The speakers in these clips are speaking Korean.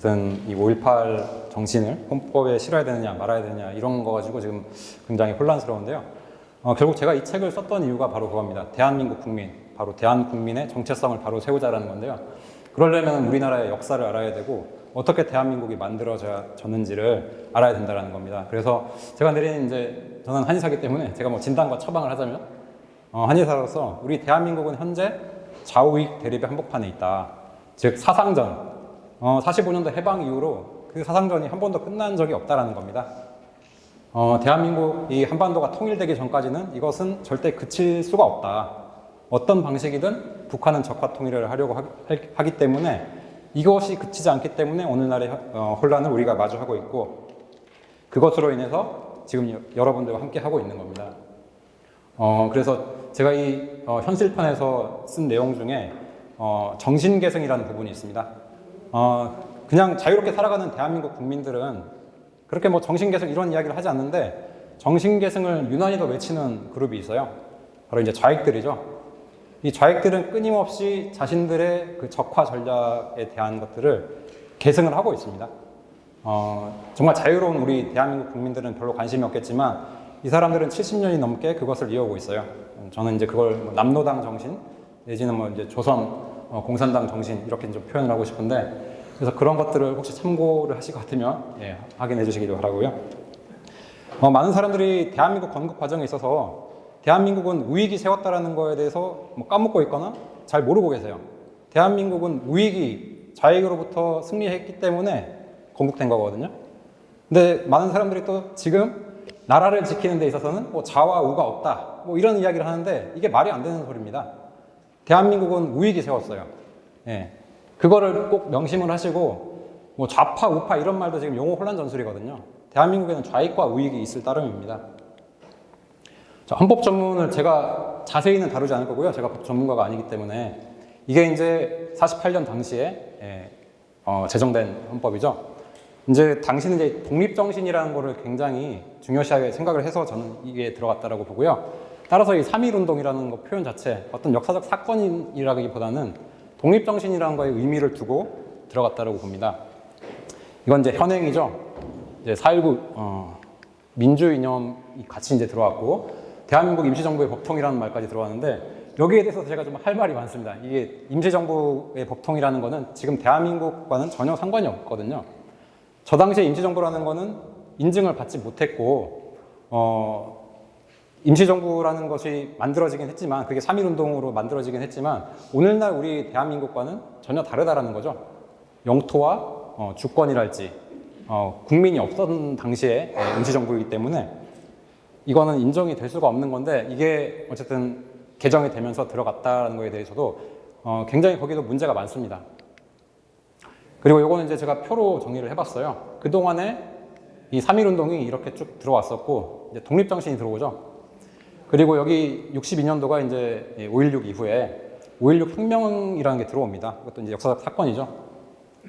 어쨌든 이 5.18 정신을 헌법에 실어야 되느냐 말아야 되느냐 이런 거 가지고 지금 굉장히 혼란스러운데요. 결국 제가 이 책을 썼던 이유가 바로 그겁니다. 대한민국 국민, 바로 대한국민의 정체성을 바로 세우자라는 건데요. 그러려면 우리나라의 역사를 알아야 되고 어떻게 대한민국이 만들어졌는지를 알아야 된다는 겁니다. 그래서 제가 내린 저는 한의사기 때문에 제가 뭐 진단과 처방을 하자면 한의사로서 우리 대한민국은 현재 좌우익 대립의 한복판에 있다. 즉 사상전, 45년도 해방 이후로 그 사상전이 한 번도 끝난 적이 없다라는 겁니다. 대한민국이 한반도가 통일되기 전까지는 이것은 절대 그칠 수가 없다. 어떤 방식이든 북한은 적화 통일을 하려고 하기 때문에 이것이 그치지 않기 때문에 오늘날의 혼란을 우리가 마주하고 있고 그것으로 인해서 지금 여러분들과 함께 하고 있는 겁니다. 그래서 제가 이 현실편에서 쓴 내용 중에 정신계승이라는 부분이 있습니다. 그냥 자유롭게 살아가는 대한민국 국민들은 그렇게 뭐 정신계승 이런 이야기를 하지 않는데 정신계승을 유난히 더 외치는 그룹이 있어요. 바로 이제 좌익들이죠. 이 좌익들은 끊임없이 자신들의 그 적화 전략에 대한 것들을 계승을 하고 있습니다. 정말 자유로운 우리 대한민국 국민들은 별로 관심이 없겠지만 이 사람들은 70년이 넘게 그것을 이어오고 있어요. 저는 이제 그걸 뭐 남노당 정신 내지는 뭐 이제 조선 공산당 정신 이렇게 좀 표현을 하고 싶은데 그래서 그런 것들을 혹시 참고를 하실 것 같으면 확인해 주시기도 바라고요. 많은 사람들이 대한민국 건국 과정에 있어서 대한민국은 우익이 세웠다라는 거에 대해서 뭐 까먹고 있거나 잘 모르고 계세요. 대한민국은 우익이 좌익으로부터 승리했기 때문에 건국된 거거든요. 근데 많은 사람들이 또 지금 나라를 지키는 데 있어서는 뭐 좌와 우가 없다. 뭐 이런 이야기를 하는데 이게 말이 안 되는 소리입니다. 대한민국은 우익이 세웠어요. 그거를 꼭 명심을 하시고 뭐 좌파, 우파 이런 말도 지금 용어 혼란 전술이거든요. 대한민국에는 좌익과 우익이 있을 따름입니다. 헌법 전문을 제가 자세히는 다루지 않을 거고요. 제가 법 전문가가 아니기 때문에 이게 이제 48년 당시에 제정된 헌법이죠. 이제 당시는 이제 독립정신이라는 거를 굉장히 중요시하게 생각을 해서 저는 이게 들어갔다라고 보고요. 따라서 이 3.1운동이라는 거 표현 자체 어떤 역사적 사건이라기보다는 독립정신이라는 거에 의미를 두고 들어갔다라고 봅니다. 이건 이제 현행이죠. 이제 4.19 민주 이념이 같이 이제 들어왔고 대한민국 임시정부의 법통이라는 말까지 들어왔는데 여기에 대해서 제가 좀 할 말이 많습니다. 이게 임시정부의 법통이라는 거는 지금 대한민국과는 전혀 상관이 없거든요. 저 당시에 임시정부라는 거는 인증을 받지 못했고 임시정부라는 것이 만들어지긴 했지만 그게 3.1운동으로 만들어지긴 했지만 오늘날 우리 대한민국과는 전혀 다르다라는 거죠. 영토와 주권이랄지 국민이 없었던 당시에 임시정부이기 때문에 이거는 인정이 될 수가 없는 건데 이게 어쨌든 개정이 되면서 들어갔다는 거에 대해서도 굉장히 거기도 문제가 많습니다. 그리고 요거는 이제 제가 표로 정리를 해봤어요. 그동안에 이 3.1운동이 이렇게 쭉 들어왔었고 이제 독립정신이 들어오죠. 그리고 여기 62년도가 이제 5.16 이후에 5.16 혁명이라는 게 들어옵니다. 이것도 이제 역사적 사건이죠.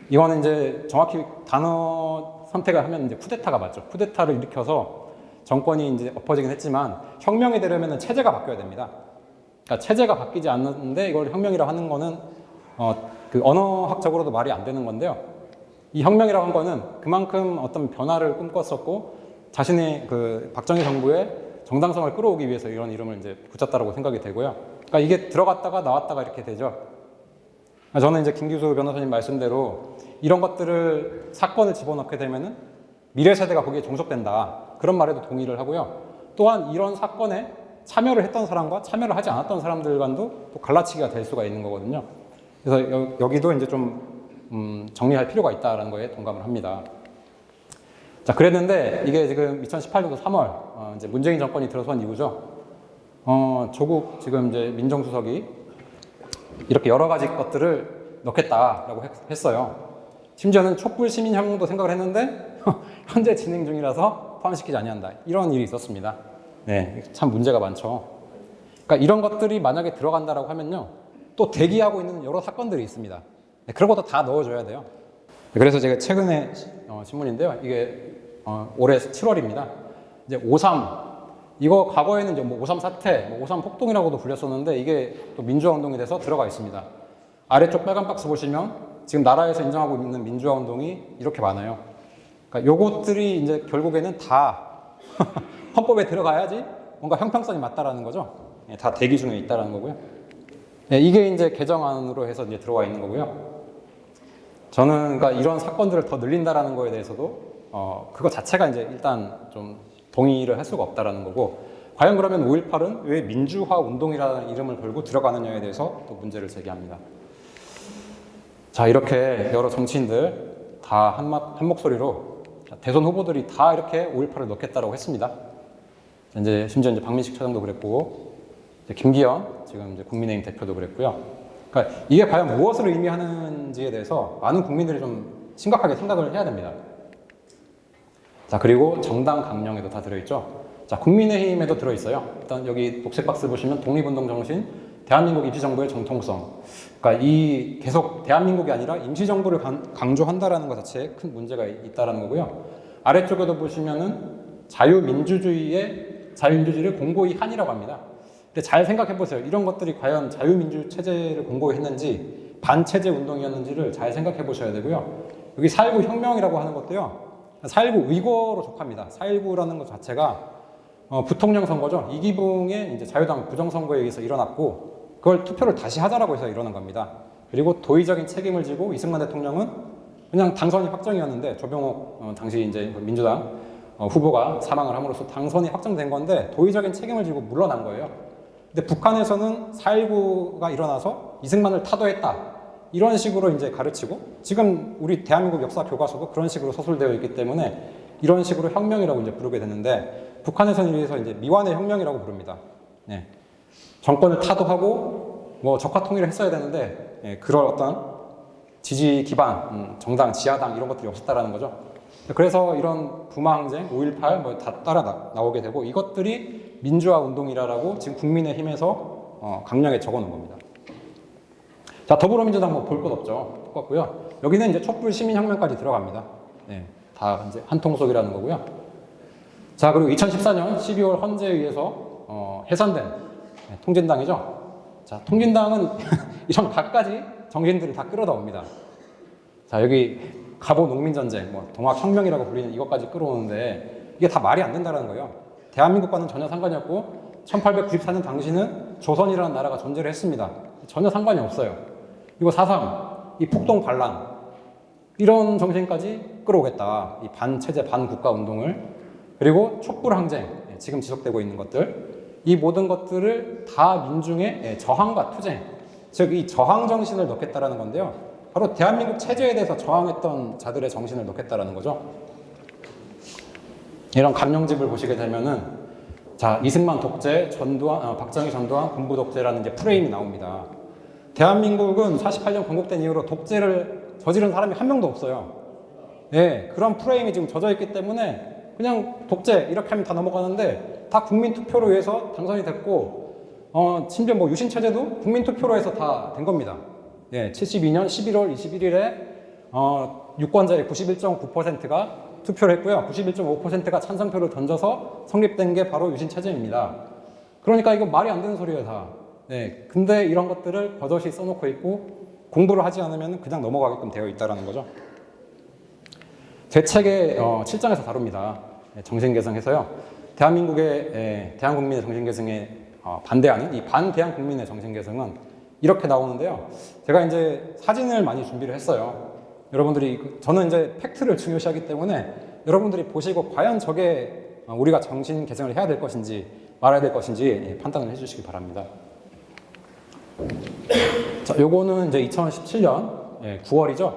이거는 이제 정확히 단어 선택을 하면 이제 쿠데타가 맞죠. 쿠데타를 일으켜서 정권이 이제 엎어지긴 했지만 혁명이 되려면 체제가 바뀌어야 됩니다. 그러니까 체제가 바뀌지 않는데 이걸 혁명이라고 하는 거는 그 언어학적으로도 말이 안 되는 건데요. 이 혁명이라고 한 거는 그만큼 어떤 변화를 꿈꿨었고 자신의 그 박정희 정부의 정당성을 끌어오기 위해서 이런 이름을 이제 붙였다라고 생각이 되고요. 그러니까 이게 들어갔다가 나왔다가 이렇게 되죠. 저는 이제 김규수 변호사님 말씀대로 이런 것들을 사건을 집어넣게 되면은 미래 세대가 거기에 종속된다. 그런 말에도 동의를 하고요. 또한 이런 사건에 참여를 했던 사람과 참여를 하지 않았던 사람들 간도 또 갈라치기가 될 수가 있는 거거든요. 그래서 여기도 이제 좀 정리할 필요가 있다는 거에 동감을 합니다. 자, 그랬는데 이게 지금 2018년도 3월 이제 문재인 정권이 들어선 이후죠. 조국 지금 이제 민정수석이 이렇게 여러 가지 것들을 넣겠다라고 했어요. 심지어는 촛불 시민혁명도 생각을 했는데 현재 진행 중이라서 포함시키지 아니한다. 이런 일이 있었습니다. 네, 참 문제가 많죠. 그러니까 이런 것들이 만약에 들어간다라고 하면요, 또 대기하고 있는 여러 사건들이 있습니다. 네, 그런 것도 다 넣어줘야 돼요. 그래서 제가 최근에 신문인데요, 이게 올해 7월입니다. 이제 5.3 이거 과거에는 이제 뭐 5.3 사태, 뭐 5.3 폭동이라고도 불렸었는데 이게 또 민주화 운동이 돼서 들어가 있습니다. 아래쪽 빨간 박스 보시면 지금 나라에서 인정하고 있는 민주화 운동이 이렇게 많아요. 그러니까 요것들이 이제 결국에는 다 헌법에 들어가야지 뭔가 형평성이 맞다라는 거죠. 예, 다 대기 중에 있다라는 거고요. 예, 이게 이제 개정안으로 해서 이제 들어와 있는 거고요. 저는 그러니까 이런 사건들을 더 늘린다라는 거에 대해서도 그거 자체가 이제 일단 좀 동의를 할 수가 없다라는 거고, 과연 그러면 5.18은 왜 민주화 운동이라는 이름을 걸고 들어가느냐에 대해서 또 문제를 제기합니다. 자, 이렇게 여러 정치인들 다 한 목소리로 대선 후보들이 다 이렇게 5.18을 넣겠다라고 했습니다. 이제 심지어 이제 박민식 차장도 그랬고, 이제 김기현 지금 이제 국민의힘 대표도 그랬고요. 그러니까 이게 과연 무엇을 의미하는지에 대해서 많은 국민들이 좀 심각하게 생각을 해야 됩니다. 자, 그리고 정당 강령에도 다 들어있죠. 자, 국민의힘에도 들어있어요. 일단 여기 녹색 박스 보시면 독립운동 정신, 대한민국 임시정부의 정통성. 그러니까 이 계속 대한민국이 아니라 임시정부를 강조한다라는 것 자체에 큰 문제가 있다라는 거고요. 아래쪽에도 보시면은 자유민주주의를 공고히 한이라고 합니다. 근데 잘 생각해 보세요. 이런 것들이 과연 자유민주 체제를 공고히 했는지 반체제 운동이었는지를 잘 생각해 보셔야 되고요. 여기 4.19 혁명이라고 하는 것도요. 4.19 의거로 속합니다. 4.19라는 것 자체가 부통령 선거죠. 이기붕의 이제 자유당 부정선거에 의해서 일어났고, 그걸 투표를 다시 하자라고 해서 일어난 겁니다. 그리고 도의적인 책임을 지고 이승만 대통령은 그냥 당선이 확정이었는데, 조병옥 당시 이제 민주당 후보가 사망을 함으로써 당선이 확정된 건데 도의적인 책임을 지고 물러난 거예요. 근데 북한에서는 4.19가 일어나서 이승만을 타도했다, 이런 식으로 이제 가르치고, 지금 우리 대한민국 역사 교과서도 그런 식으로 서술되어 있기 때문에 이런 식으로 혁명이라고 이제 부르게 되는데, 북한에서는 이래서 이제 미완의 혁명이라고 부릅니다. 네. 정권을 타도하고 뭐 적화 통일을 했어야 되는데, 예, 그런 어떤 지지 기반, 정당, 지하당 이런 것들이 없었다라는 거죠. 그래서 이런 부마항쟁, 5.18 뭐 다 따라 나오게 되고, 이것들이 민주화 운동이라고 지금 국민의힘에서 강령에 적어놓은 겁니다. 자, 더불어민주당 뭐 볼 것 없죠. 똑같고요. 여기는 이제 촛불 시민혁명까지 들어갑니다. 네, 다 이제 한통속이라는 거고요. 자, 그리고 2014년 12월 헌재에 의해서 해산된 통진당이죠. 자, 통진당은 이런 갖가지 정신들을 다 끌어다옵니다. 자, 여기 갑오 농민전쟁, 뭐 동학혁명이라고 불리는 이것까지 끌어오는데, 이게 다 말이 안 된다는 거예요. 대한민국과는 전혀 상관이 없고, 1894년 당시는 조선이라는 나라가 존재를 했습니다. 전혀 상관이 없어요. 이거 4.3, 이 폭동 반란, 이런 정신까지 끌어오겠다. 이 반체제 반국가 운동을. 그리고 촛불항쟁, 지금 지속되고 있는 것들, 이 모든 것들을 다 민중의 저항과 투쟁, 즉 이 저항 정신을 넣겠다라는 건데요. 바로 대한민국 체제에 대해서 저항했던 자들의 정신을 넣겠다라는 거죠. 이런 강령집을 보시게 되면은, 자, 이승만 독재, 박정희 전두환 군부 독재라는 이제 프레임이 나옵니다. 대한민국은 48년 건국된 이후로 독재를 저지른 사람이 한 명도 없어요. 예, 그런 프레임이 지금 젖어 있기 때문에 그냥 독재 이렇게 하면 다 넘어가는데, 다 국민 투표로 해서 당선이 됐고, 심지어 뭐 유신 체제도 국민 투표로 해서 다 된 겁니다. 예, 72년 11월 21일에 유권자의 91.9%가 투표를 했고요. 91.5%가 찬성표를 던져서 성립된 게 바로 유신 체제입니다. 그러니까 이거 말이 안 되는 소리예요, 다. 네, 근데 이런 것들을 버젓이 써놓고 있고, 공부를 하지 않으면 그냥 넘어가게끔 되어 있다는 거죠. 제 책에 7장에서 다룹니다. 정신 개성에서요. 대한민국의 대한국민의 정신 개성에 반대하는 이 반대한 국민의 정신 개성은 이렇게 나오는데요. 제가 이제 사진을 많이 준비를 했어요. 여러분들이, 저는 이제 팩트를 중요시하기 때문에 여러분들이 보시고 과연 저게 우리가 정신 개성을 해야 될 것인지 말아야 될 것인지 판단을 해주시기 바랍니다. 자, 요거는 이제 2017년 9월이죠.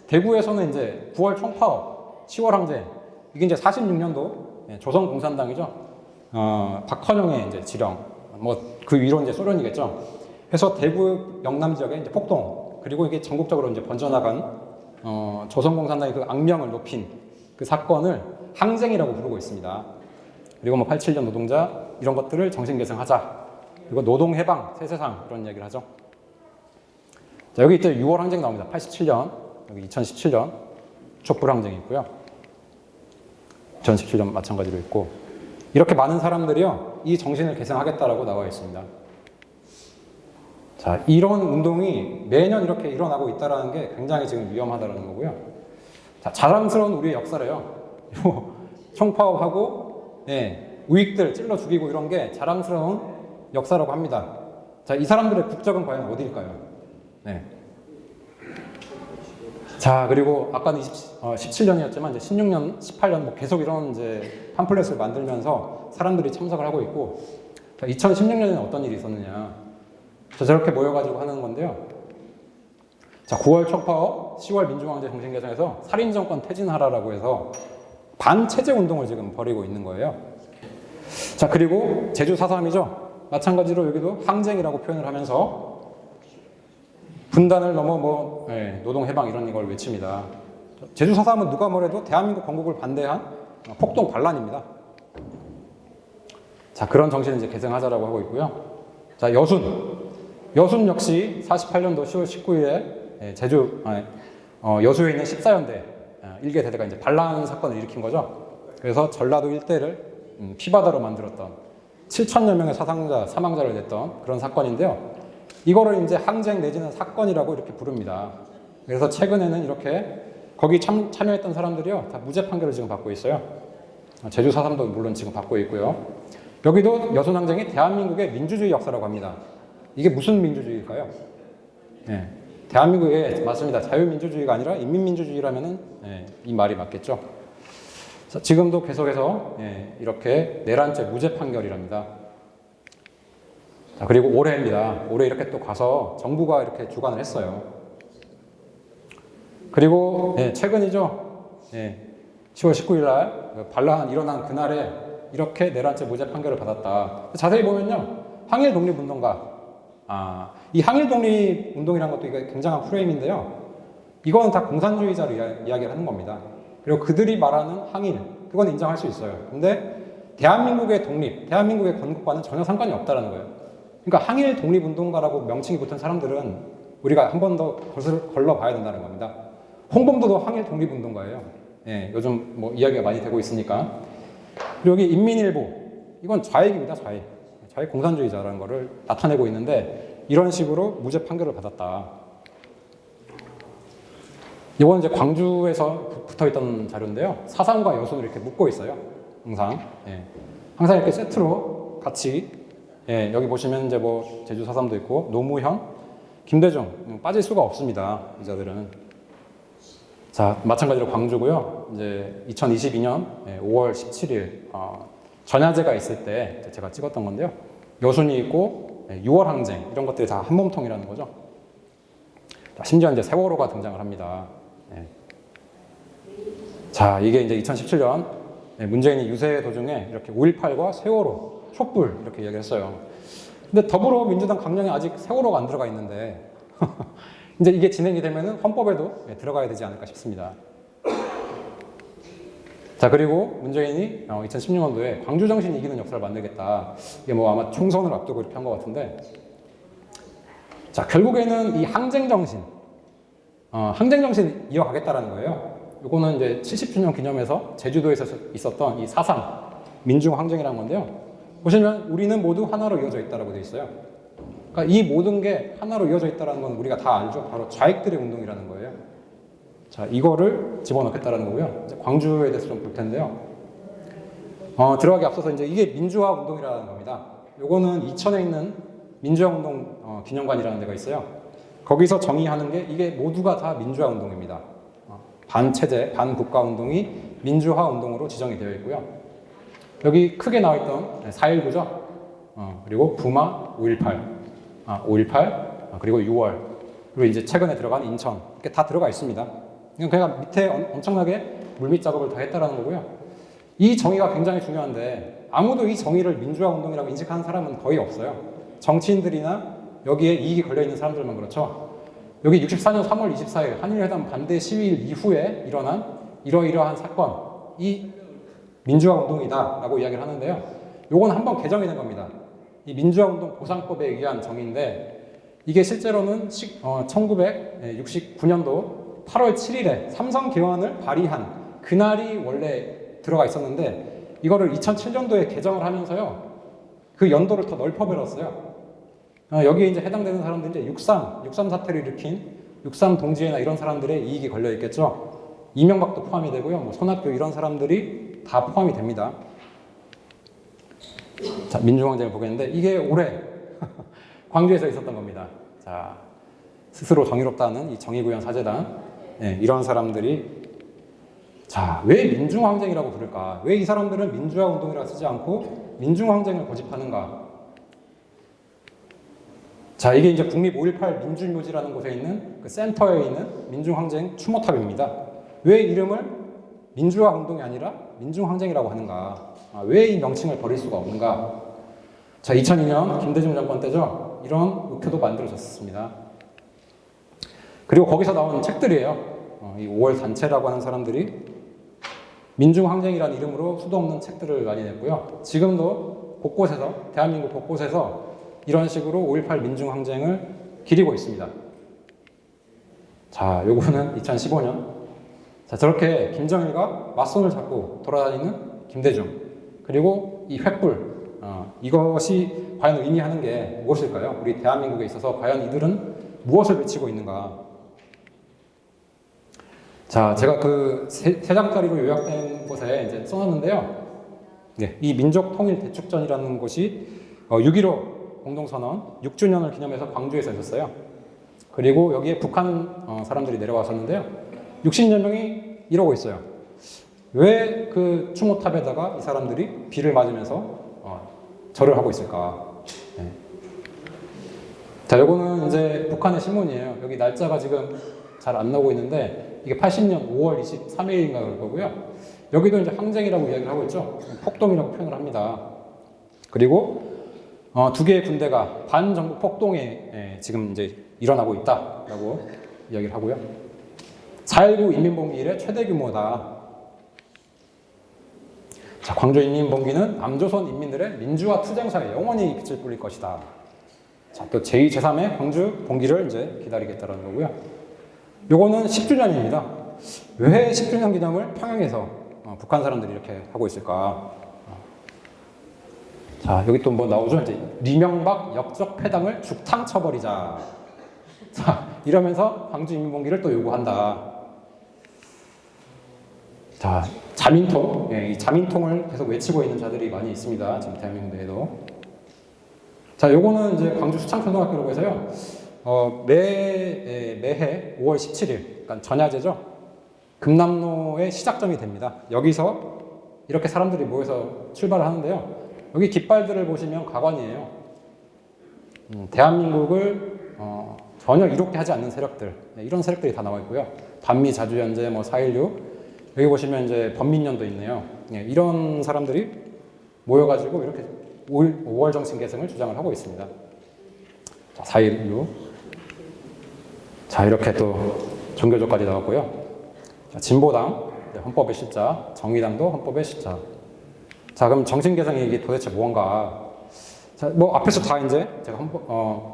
대구에서는 이제 9월 총파업, 10월 항쟁, 이게 이제 46년도 조선공산당이죠. 박헌영의 이제 지령, 뭐 그 위로 이제 소련이겠죠. 해서 대구 영남 지역에 이제 폭동, 그리고 이게 전국적으로 이제 번져나간 조선공산당의 그 악명을 높인 그 사건을 항쟁이라고 부르고 있습니다. 그리고 뭐 87년 노동자 이런 것들을 정신 개성하자. 그리고 노동해방, 새세상 이런 얘기를 하죠. 자, 여기 이제 6월 항쟁 나옵니다. 87년, 여기 2017년 촛불 항쟁이 있고요. 2017년 마찬가지로 있고, 이렇게 많은 사람들이요 이 정신을 개성하겠다라고 나와 있습니다. 자, 이런 운동이 매년 이렇게 일어나고 있다는 게 굉장히 지금 위험하다는 거고요. 자, 자랑스러운 우리의 역사래요. 총파업하고 우익들 찔러 죽이고 이런 게 자랑스러운 역사라고 합니다. 자, 이 사람들의 국적은 과연 어디일까요? 네. 자, 그리고 아까는 17년이었지만 이제 16년, 18년 뭐 계속 이런 이제 팜플렛을 만들면서 사람들이 참석을 하고 있고, 자, 2016년에는 어떤 일이 있었느냐? 자, 저렇게 모여가지고 하는 건데요. 자, 9월 총파업, 10월 민주항쟁 정신개정에서 살인정권 퇴진하라라고 해서 반체제 운동을 지금 벌이고 있는 거예요. 자, 그리고 제주 4.3이죠. 마찬가지로 여기도 항쟁이라고 표현을 하면서 분단을 넘어 노동해방 이런 걸 외칩니다. 제주 4.3은 누가 뭐래도 대한민국 건국을 반대한 폭동 반란입니다. 자, 그런 정신을 이제 개정하자라고 하고 있고요. 자, 여순 역시 48년도 10월 19일에 제주 여수에 있는 14연대 일개 대대가 이제 반란 사건을 일으킨 거죠. 그래서 전라도 일대를 피바다로 만들었던 7천여 명의 사망자를 냈던 그런 사건인데요. 이거를 이제 항쟁 내지는 사건이라고 이렇게 부릅니다. 그래서 최근에는 이렇게 거기 참여했던 사람들이요 다 무죄 판결을 지금 받고 있어요. 제주 4.3도 물론 지금 받고 있고요. 여기도 여순항쟁이 대한민국의 민주주의 역사라고 합니다. 이게 무슨 민주주의일까요? 네, 대한민국의 맞습니다. 자유민주주의가 아니라 인민민주주의라면은 이 말이 맞겠죠. 자, 지금도 계속해서 이렇게 내란죄 무죄 판결이랍니다. 자, 그리고 올해입니다. 올해 이렇게 또 가서 정부가 이렇게 주관을 했어요. 그리고 최근이죠. 10월 19일 날 반란 일어난 그날에 이렇게 내란죄 무죄 판결을 받았다. 자세히 보면요. 항일 독립운동가. 이 항일 독립운동이라는 것도 이게 굉장한 프레임인데요. 이거는 다 공산주의자를 이야기를 하는 겁니다. 그리고 그들이 말하는 항일, 그건 인정할 수 있어요. 근데 대한민국의 독립, 대한민국의 건국과는 전혀 상관이 없다는 거예요. 그러니까 항일 독립운동가라고 명칭이 붙은 사람들은 우리가 한 번 더 걸러봐야 된다는 겁니다. 홍범도도 항일 독립운동가예요. 요즘 뭐 이야기가 많이 되고 있으니까. 그리고 여기 인민일보, 이건 좌익입니다. 좌익 공산주의자라는 거를 나타내고 있는데 이런 식으로 무죄 판결을 받았다. 이건 이제 광주에서 붙어있던 자료인데요. 사상과 여순을 이렇게 묶고 있어요. 항상 이렇게 세트로 같이 여기 보시면 이제 뭐 제주 4.3도 있고 노무현, 김대중 빠질 수가 없습니다. 이 자들은. 자, 마찬가지로 광주고요. 이제 2022년 5월 17일 전야제가 있을 때 제가 찍었던 건데요. 여순이 있고 6월 항쟁 이런 것들이 다 한몸통이라는 거죠. 심지어 이제 세월호가 등장을 합니다. 자, 이게 이제 2017년 문재인이 유세 도중에 이렇게 5.18과 세월호, 촛불 이렇게 이야기를 했어요. 근데 더불어민주당 강령에 아직 세월호가 안 들어가 있는데 이제 이게 진행이 되면은 헌법에도 들어가야 되지 않을까 싶습니다. 자, 그리고 문재인이 2016년도에 광주 정신이 이기는 역사를 만들겠다. 이게 뭐 아마 총선을 앞두고 이렇게 한 것 같은데, 자, 결국에는 이 항쟁 정신 이어가겠다라는 거예요. 요거는 이제 70주년 기념해서 제주도에서 있었던 이 4.3 민중항쟁이라는 건데요. 보시면 우리는 모두 하나로 이어져 있다라고 되어 있어요. 그러니까 이 모든 게 하나로 이어져 있다는 건 우리가 다 알죠. 바로 좌익들의 운동이라는 거예요. 자, 이거를 집어넣겠다라는 거고요. 이제 광주에 대해서 좀 볼 텐데요. 들어가기 앞서서 이제 이게 민주화 운동이라는 겁니다. 요거는 이천에 있는 민주화 운동 기념관이라는 데가 있어요. 거기서 정의하는 게 이게 모두가 다 민주화 운동입니다. 반체제, 반국가 운동이 민주화 운동으로 지정이 되어 있고요. 여기 크게 나와 있던 4.19죠. 그리고 부마 5.18, 그리고 6월, 그리고 이제 최근에 들어간 인천, 이렇게 다 들어가 있습니다. 그냥 밑에 엄청나게 물밑 작업을 다 했다라는 거고요. 이 정의가 굉장히 중요한데 아무도 이 정의를 민주화 운동이라고 인식하는 사람은 거의 없어요. 정치인들이나 여기에 이익이 걸려있는 사람들만 그렇죠. 여기 64년 3월 24일 한일회담 반대 시위일 이후에 일어난 이러이러한 사건, 이 민주화 운동이다 라고 이야기를 하는데요. 요건 한번 개정이 된 겁니다. 이 민주화 운동 보상법에 의한 정의인데 이게 실제로는 1969년도 8월 7일에 삼성 개헌을 발의한 그날이 원래 들어가 있었는데 이거를 2007년도에 개정을 하면서요. 그 연도를 더 넓혀버렸어요. 여기에 이제 해당되는 사람들이 이제 6.3 사태를 일으킨 6.3 동지회나 이런 사람들의 이익이 걸려 있겠죠. 이명박도 포함이 되고요. 뭐 손학규 이런 사람들이 다 포함이 됩니다. 자, 민중항쟁을 보겠는데 이게 올해 광주에서 있었던 겁니다. 자, 스스로 정의롭다는 이 정의구현 사재단, 이런 사람들이 자, 왜 민중항쟁이라고 부를까? 왜 이 사람들은 민주화 운동이라고 쓰지 않고 민중항쟁을 고집하는가? 자, 이게 이제 국립 5.18 민주묘지라는 곳에 있는 그 센터에 있는 민중항쟁 추모탑입니다. 왜 이름을 민주화 운동이 아니라 민중항쟁이라고 하는가? 왜 이 명칭을 버릴 수가 없는가? 자, 2002년 김대중 정권 때죠. 이런 의표도 만들어졌습니다. 그리고 거기서 나온 책들이에요. 이 5월 단체라고 하는 사람들이 민중항쟁이라는 이름으로 수도 없는 책들을 많이 냈고요. 지금도 곳곳에서, 대한민국 곳곳에서 이런 식으로 5.18 민중항쟁을 기리고 있습니다. 자, 요거는 2015년. 자, 저렇게 김정일과 맞손을 잡고 돌아다니는 김대중. 그리고 이 횃불. 이것이 과연 의미하는 게 무엇일까요? 우리 대한민국에 있어서 과연 이들은 무엇을 외치고 있는가? 자, 제가 그 세 장짜리로 요약된 곳에 이제 써놨는데요. 네, 이 민족통일대축전이라는 곳이 6.15 공동선언 6주년을 기념해서 광주에서 있었어요. 그리고 여기에 북한 사람들이 내려왔었는데요. 60여 명이 이러고 있어요. 왜 그 추모탑에다가 이 사람들이 비를 맞으면서 절을 하고 있을까? 네. 자, 요거는 이제 북한의 신문이에요. 여기 날짜가 지금 잘 안 나오고 있는데 이게 80년 5월 23일인가 그럴 거고요. 여기도 이제 항쟁이라고 이야기를 하고 있죠. 폭동이라고 표현을 합니다. 그리고 두 개의 군대가 반정부 폭동에 지금 이제 일어나고 있다라고 이야기를 하고요. 4.19 인민봉기 이래 최대 규모다. 자, 광주 인민봉기는 남조선 인민들의 민주화 투쟁사에 영원히 빛을 뿌릴 것이다. 자, 또 제2, 제3의 광주 봉기를 이제 기다리겠다라는 거고요. 요거는 10주년입니다. 왜 10주년 기념을 평양에서 북한 사람들이 이렇게 하고 있을까? 자, 여기 또 뭐 나오죠? 이제 리명박 역적 패당을 죽탕 쳐버리자. 자, 이러면서 광주 인민봉기를 또 요구한다. 자, 자민통, 이 자민통을 계속 외치고 있는 자들이 많이 있습니다. 지금 대한민국 내에도. 자, 요거는 이제 광주 수창초등학교라고 해서요. 매해 5월 17일, 그러니까 전야제죠. 금남로의 시작점이 됩니다. 여기서 이렇게 사람들이 모여서 출발을 하는데요. 여기 깃발들을 보시면 가관이에요. 대한민국을 전혀 이롭게 하지 않는 세력들, 이런 세력들이 다 나와 있고요. 반미 자주연재, 뭐 4.16, 여기 보시면 이제 범민련도 있네요. 이런 사람들이 모여가지고 이렇게 5월 정신 계승을 주장을 하고 있습니다. 자, 4.16. 자, 이렇게 또 종교조까지 나왔고요. 자, 진보당, 헌법의 십자, 정의당도 헌법의 십자. 자, 그럼 정신 개성이 이게 도대체 뭔가? 자, 뭐 앞에서 다 이제 제가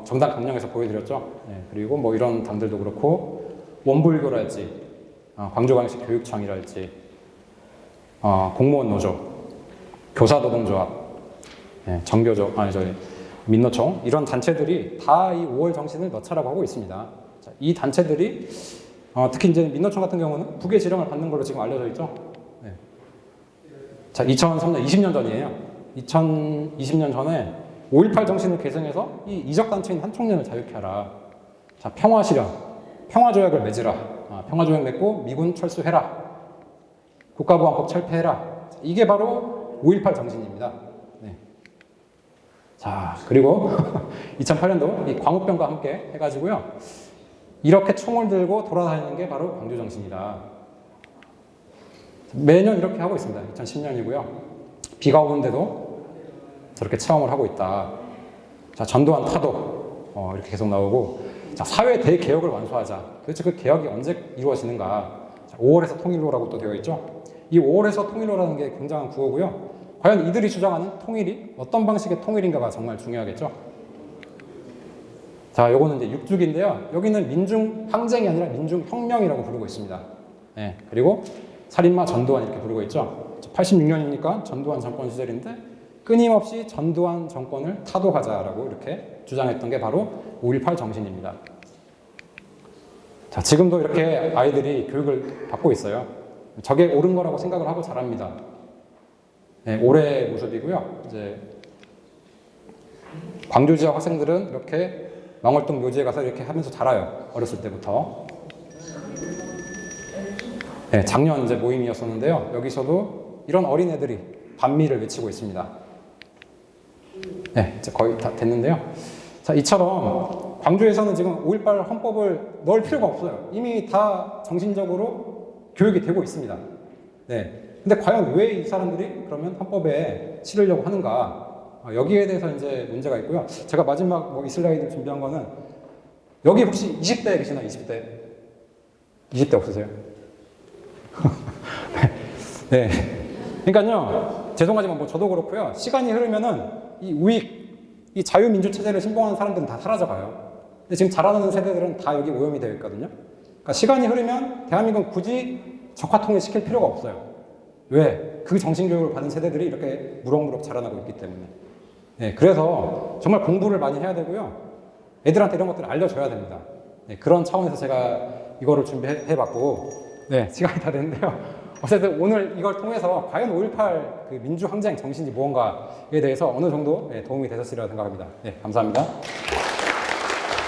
정당 강령에서 보여드렸죠. 그리고 뭐 이런 당들도 그렇고 원불교랄지, 광주광역시 교육청이랄지, 공무원 노조, 교사노동조합, 정교조, 민노총 이런 단체들이 다 이 5월 정신을 넣자라고 하고 있습니다. 자, 이 단체들이 특히 이제 민노총 같은 경우는 북의 지령을 받는 걸로 지금 알려져 있죠. 네. 자, 2003년 20년 전이에요. 2020년 전에 5.18 정신을 계승해서 이 이적 단체인 한총련을 자유케 하라. 자, 평화 실현, 평화 조약을 맺으라. 평화 조약 맺고 미군 철수해라. 국가보안법 철폐해라. 자, 이게 바로 5.18 정신입니다. 네. 자, 그리고 2008년도 이 광우병과 함께 해가지고요. 이렇게 총을 들고 돌아다니는 게 바로 광주 정신이다. 매년 이렇게 하고 있습니다. 2010년이고요. 비가 오는데도 저렇게 체험을 하고 있다. 자, 전두환 타도 이렇게 계속 나오고, 자, 사회 대개혁을 완수하자. 도대체 그 개혁이 언제 이루어지는가? 자, 5월에서 통일로라고 또 되어 있죠. 이 5월에서 통일로라는 게 굉장한 구호고요. 과연 이들이 주장하는 통일이 어떤 방식의 통일인가가 정말 중요하겠죠. 자, 요거는 이제 6주기인데요. 여기는 민중항쟁이 아니라 민중혁명이라고 부르고 있습니다. 네, 그리고 살인마 전두환 이렇게 부르고 있죠. 86년이니까 전두환 정권 시절인데 끊임없이 전두환 정권을 타도하자라고 이렇게 주장했던 게 바로 5.18 정신입니다. 자, 지금도 이렇게 아이들이 교육을 받고 있어요. 저게 옳은 거라고 생각을 하고 자랍니다. 네, 올해의 모습이고요. 이제 광주 지역 학생들은 이렇게 망월동 묘지에 가서 이렇게 하면서 자라요. 어렸을 때부터. 네, 작년 이제 모임이었었는데요. 여기서도 이런 어린애들이 반미를 외치고 있습니다. 네, 이제 거의 다 됐는데요. 자, 이처럼 광주에서는 지금 5.18 헌법을 넣을 필요가 없어요. 이미 다 정신적으로 교육이 되고 있습니다. 네. 근데 과연 왜 이 사람들이 그러면 헌법에 실으려고 하는가? 여기에 대해서 이제 문제가 있고요. 제가 마지막 이 슬라이드 준비한 거는 여기 혹시 20대 계시나요? 20대? 20대 없으세요? 네. 그러니까요. 죄송하지만 뭐 저도 그렇고요. 시간이 흐르면은 이 우익, 이 자유민주 체제를 신봉하는 사람들은 다 사라져가요. 근데 지금 자라나는 세대들은 다 여기 오염이 되어 있거든요. 그러니까 시간이 흐르면 대한민국은 굳이 적화통일 시킬 필요가 없어요. 왜? 그 정신교육을 받은 세대들이 이렇게 무럭무럭 자라나고 있기 때문에. 네, 그래서 정말 공부를 많이 해야 되고요. 애들한테 이런 것들을 알려줘야 됩니다. 네, 그런 차원에서 제가 이거를 준비해봤고, 네, 시간이 다 됐는데요. 어쨌든 오늘 이걸 통해서 과연 5.18 그 민주항쟁 정신이 무언가에 대해서 어느 정도 도움이 되셨으리라 생각합니다. 네, 감사합니다.